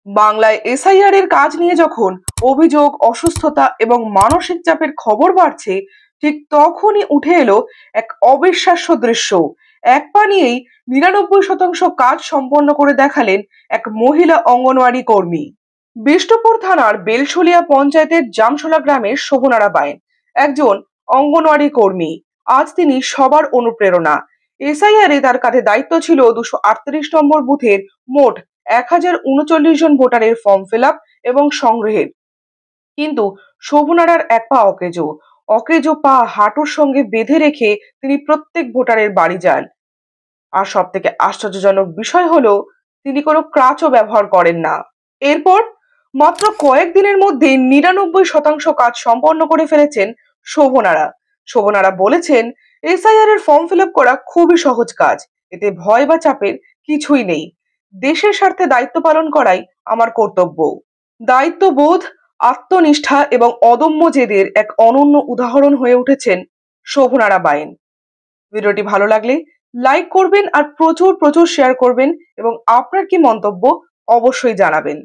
বাংলায় এসআইআর এর কাজ নিয়ে যখন অভিযোগ, অসুস্থতা এবং মানসিক চাপের খবর বাড়ছে, ঠিক তখনই উঠে এলো এক অবিশ্বাস্য দৃশ্য। এক পা নিয়েই 99% কাজ সম্পন্ন করে দেখালেন এক মহিলা অঙ্গনওয়াড়ি কর্মী। বিষ্ণুপুর থানার বেলশলিয়া পঞ্চায়েতের জামশোলা গ্রামের শোভনারা বাইন একজন অঙ্গনওয়াড়ি কর্মী। আজ তিনি সবার অনুপ্রেরণা। এসআইআর এ তার কাঁধে দায়িত্ব ছিল 238 নম্বর বুথের মোট 1039 জন ভোটারের ফর্ম ফিল আপ এবং সংগ্রহের। কিন্তু শোভনারার এক পা অকেজো। অকেজো পা হাঁটুর সঙ্গে বেঁধে রেখে তিনি প্রত্যেক ভোটারের বাড়ি যান। আর সব থেকে আশ্চর্যজনক বিষয় হলো, তিনি কোনো ক্রাচও ব্যবহার করেন না। এরপর মাত্র কয়েকদিনের মধ্যে 99% কাজ সম্পন্ন করে ফেলেছেন শোভনারা। শোভনারা বলেছেন, এসআইআর এর ফর্ম ফিল আপ করা খুবই সহজ কাজ, এতে ভয় বা চাপের কিছুই নেই। দেশের স্বার্থে দায়িত্ব পালন করাই আমার কর্তব্য। দায়িত্ববোধ, আত্মনিষ্ঠা এবং অদম্য জেদের এক অনন্য উদাহরণ হয়ে উঠেছেন শোভনারা বাইন। ভিডিওটি ভালো লাগলে লাইক করবেন আর প্রচুর প্রচুর শেয়ার করবেন এবং আপনার কি মন্তব্য অবশ্যই জানাবেন।